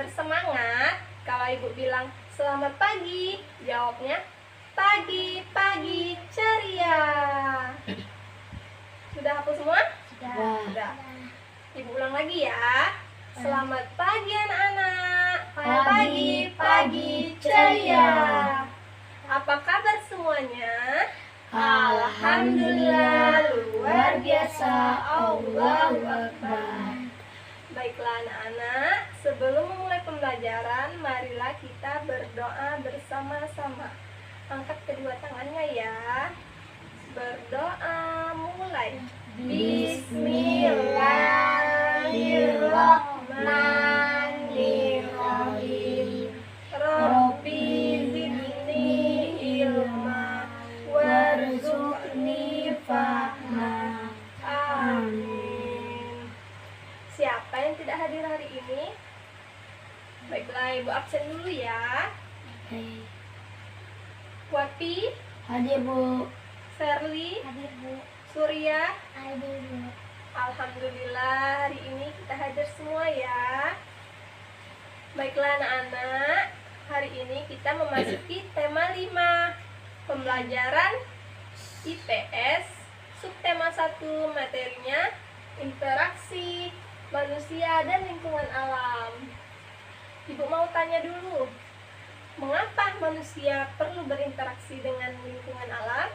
bersemangat. Kalau ibu bilang selamat pagi, jawabnya pagi, pagi, ceria. Sudah hafal semua? Sudah. Ibu ulang lagi ya. Selamat pagi anak-anak. Pagi, pagi, ceria. Apa kabar semuanya? Alhamdulillah, luar biasa. Allahu Akbar. Baiklah anak-anak, sebelum memulai pembelajaran, marilah kita berdoa bersama-sama. Angkat kedua tangannya ya. Berdoa mulai. Bismillahirrahmanirrahim. Rabbi zidni ilma warzuqni fahma. Amin. Siapa yang tidak hadir hari ini? Baiklah, ibu absen dulu ya. Wapi, Hadir Bu. Serli, Hadir Bu. Surya. Hadir Bu. Alhamdulillah hari ini kita hadir semua ya. Baiklah anak-anak, hari ini kita memasuki tema 5, pembelajaran IPS, subtema 1, materinya interaksi manusia dan lingkungan alam. Ibu mau tanya dulu, mengapa manusia perlu berinteraksi dengan lingkungan alam?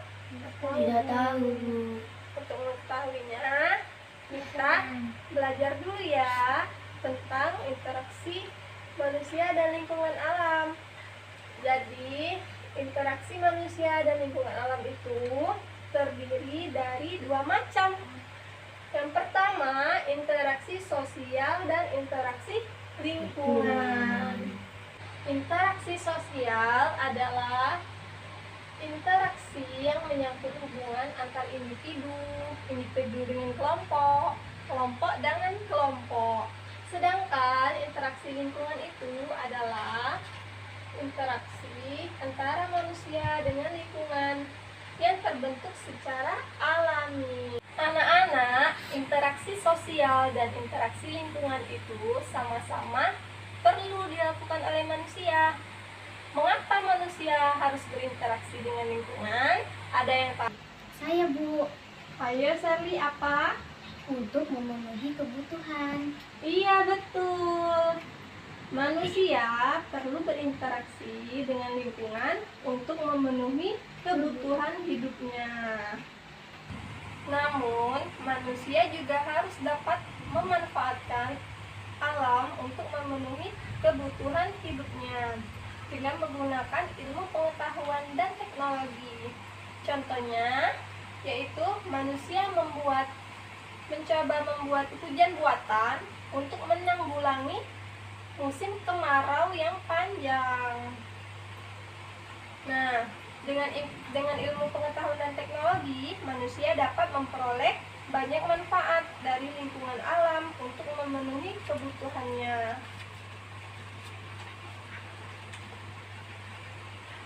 Tidak tahu Bu. Untuk mengetahuinya, kita belajar dulu ya tentang interaksi manusia dan lingkungan alam. Jadi, interaksi manusia dan lingkungan alam itu terdiri dari 2 macam. Yang pertama, interaksi sosial dan interaksi lingkungan. Interaksi sosial adalah interaksi yang menyangkut hubungan antar individu, individu dengan kelompok, kelompok dengan kelompok. Sedangkan interaksi lingkungan itu adalah interaksi antara manusia dengan lingkungan yang terbentuk secara alami. Anak-anak, interaksi sosial dan interaksi lingkungan itu sama-sama perlu dilakukan oleh manusia. Mengapa manusia harus berinteraksi dengan lingkungan? Ada yang tahu? Saya Bu. Ayo Serli, apa? Untuk memenuhi kebutuhan. Iya betul. Manusia perlu berinteraksi dengan lingkungan untuk memenuhi kebutuhan hidupnya. Namun, manusia juga harus dapat memanfaatkan alam untuk memenuhi kebutuhan hidupnya dengan menggunakan ilmu pengetahuan dan teknologi. Contohnya, yaitu manusia mencoba membuat hujan buatan untuk menanggulangi musim kemarau yang panjang. Nah, dengan ilmu pengetahuan dan teknologi, manusia dapat memperoleh banyak manfaat dari lingkungan alam untuk memenuhi kebutuhannya.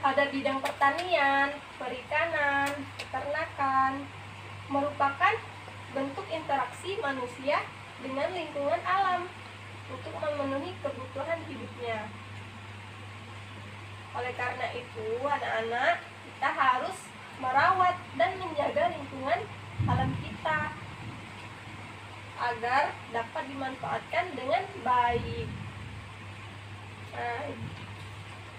Pada bidang pertanian, perikanan, peternakan merupakan bentuk interaksi manusia dengan lingkungan alam untuk memenuhi kebutuhan hidupnya. Oleh karena itu, anak-anak, kita harus merawat dan menjaga lingkungan alam kita agar dapat dimanfaatkan dengan baik. Nah,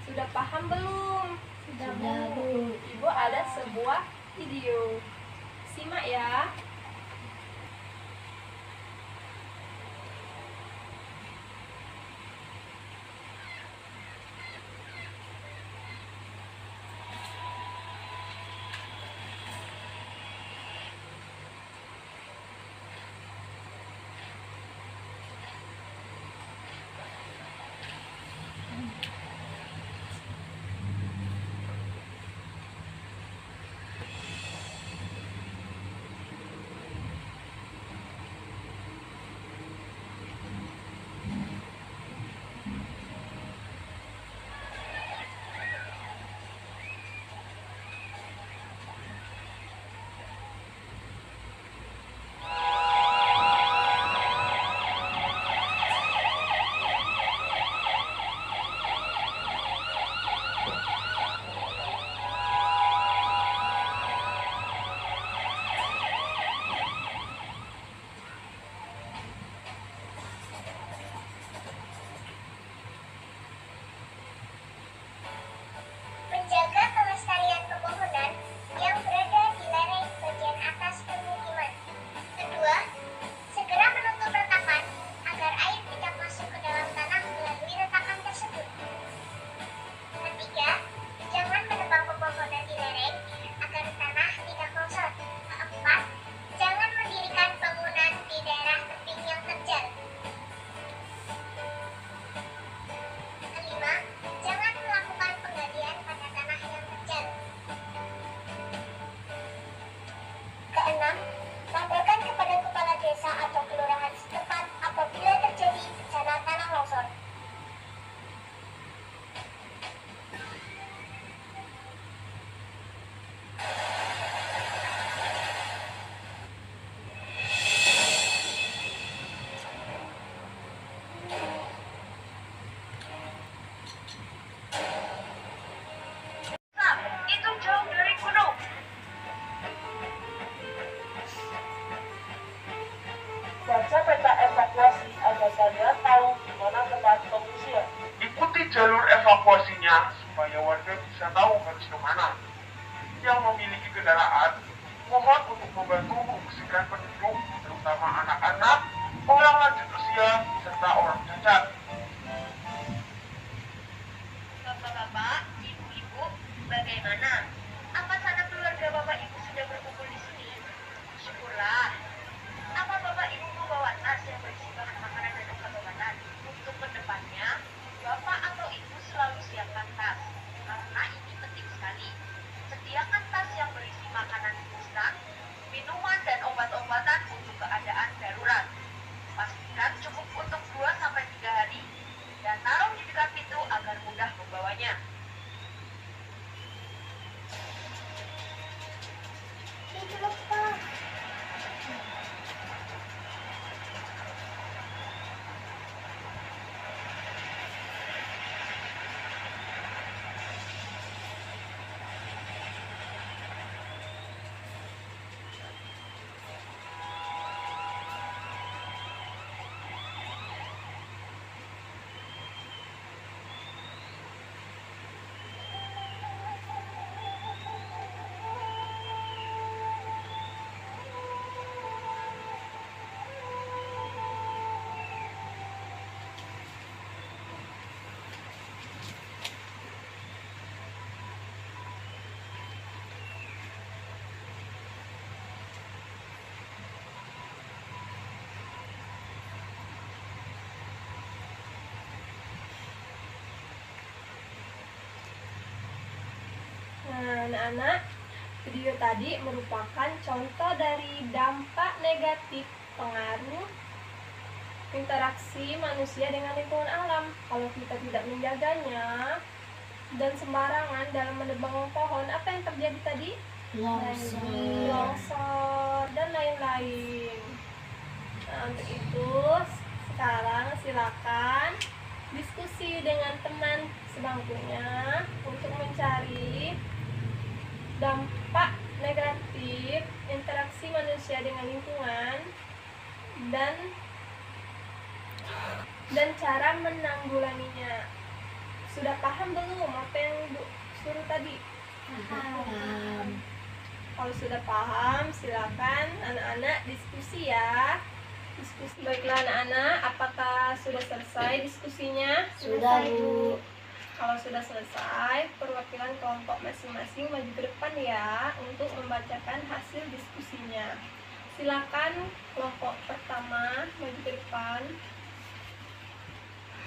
sudah paham belum? Sudah Bu. Ibu ada sebuah video. Simak ya. mengevakuasinya supaya warga bisa tahu harus kemana. Yang memiliki kendaraan, mohon untuk membantu mengungsikan penduduk, terutama anak-anak, orang lanjut usia, serta orang cacat. Bapak-bapak, ibu-ibu, bagaimana? Apa sanak keluarga Bapak Ibu sudah berkumpul di sini? Syukurlah. Apa Bapak Ibu membawa tas yang berisi bahan makanan dan obat-obatan? Untuk kedepannya, Bapak atau Ibu selalu siapkan tas, karena ini penting sekali. Sediakan tas yang berisi makanan instan, minuman dan obat-obatan untuk keadaan darurat. Pastikan cukup untuk 2-3 hari dan taruh di dekat pintu agar mudah membawanya. Itu loh, Pak. Nah, anak-anak, video tadi merupakan contoh dari dampak negatif pengaruh interaksi manusia dengan lingkungan alam. Kalau kita tidak menjaganya dan sembarangan dalam menebang pohon, apa yang terjadi tadi? Longsor dan lain-lain. Nah, untuk itu sekarang silakan diskusi dengan teman sebangkunya untuk mencari dampak negatif interaksi manusia dengan lingkungan dan cara menanggulanginya. Sudah paham belum apa yang Bu suruh tadi? Paham. Kalau sudah paham, silakan anak-anak diskusi ya. Diskusi. Baiklah anak-anak, apakah sudah selesai diskusinya? Sudah, Bu. Kalau sudah selesai, perwakilan kelompok masing-masing maju ke depan ya untuk membacakan hasil diskusinya. Silakan kelompok pertama maju ke depan.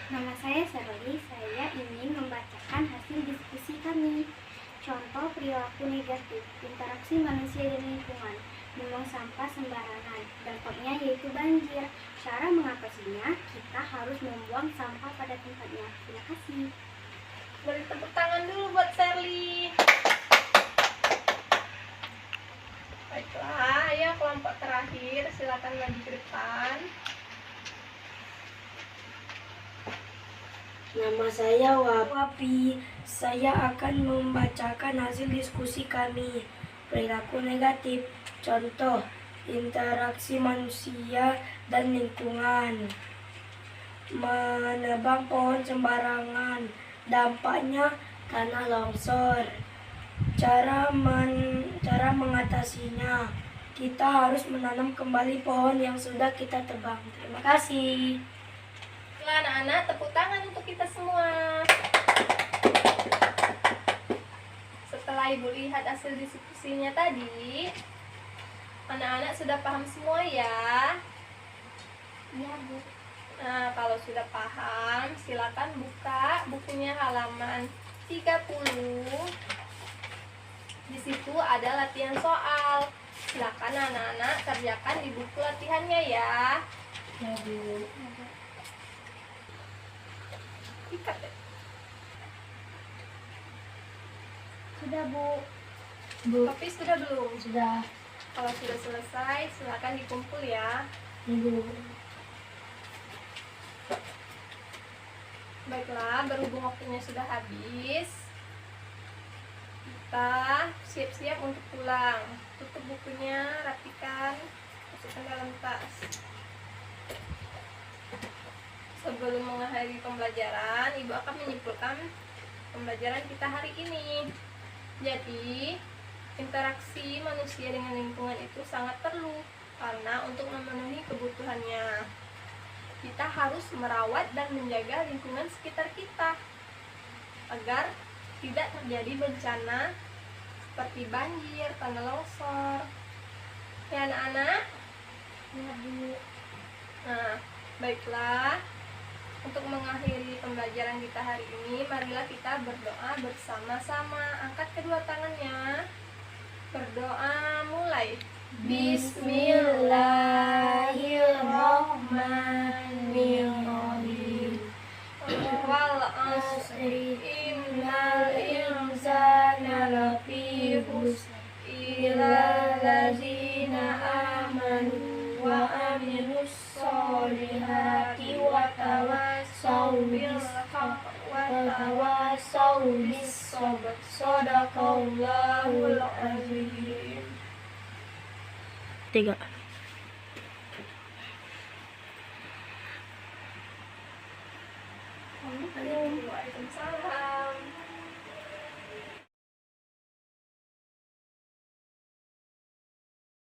Nama saya Sherly, saya ingin membacakan hasil diskusi kami. Contoh perilaku negatif, interaksi manusia dan lingkungan, membuang sampah sembarangan. Dampaknya yaitu banjir. Cara mengatasinya, kita harus membuang sampah pada tempatnya. Terima kasih. Beri tepuk tangan dulu buat Sherly. Baiklah, ayo kelompok terakhir, silakan maju ke depan. Nama saya Wapi. Saya akan membacakan hasil diskusi kami. Perilaku negatif. Contoh, interaksi manusia dan lingkungan. Menebang pohon sembarangan. Dampaknya tanah longsor. Cara mengatasinya. Kita harus menanam kembali pohon yang sudah kita tebang. Terima kasih. Baiklah anak-anak, tepuk tangan untuk kita semua. Setelah Ibu lihat hasil diskusinya tadi, anak-anak sudah paham semua ya? Iya, Bu. Nah, kalau sudah paham, silakan buka bukunya halaman 30. Di situ ada latihan soal. Silakan anak-anak kerjakan di buku latihannya ya. Ya, Bu. Ikat deh. Sudah, Bu. Tapi sudah belum? Sudah. Kalau sudah selesai, silakan dikumpul ya. Bu. Baiklah, berhubung waktunya sudah habis, kita siap-siap untuk pulang. Tutup bukunya, rapikan, masukkan dalam tas. Sebelum mengakhiri pembelajaran, Ibu akan menyimpulkan pembelajaran kita hari ini. Jadi, interaksi manusia dengan lingkungan itu sangat perlu karena untuk memenuhi kebutuhannya kita harus merawat dan menjaga lingkungan sekitar kita agar tidak terjadi bencana seperti banjir, tanah longsor. Ya anak-anak? Ya, Bu. Nah, baiklah. Untuk mengakhiri pembelajaran kita hari ini, marilah kita berdoa bersama-sama. Angkat kedua tangannya. Berdoa mulai. Bismillahirrahmanirrahim. Wal asri innal insana lafi khusr illa allazina amanu wa amilus solihati wa tawassaw bil haqq wa tawassaw bis sabr. Shadaqallahul azim. 3. Waalaikumsalam.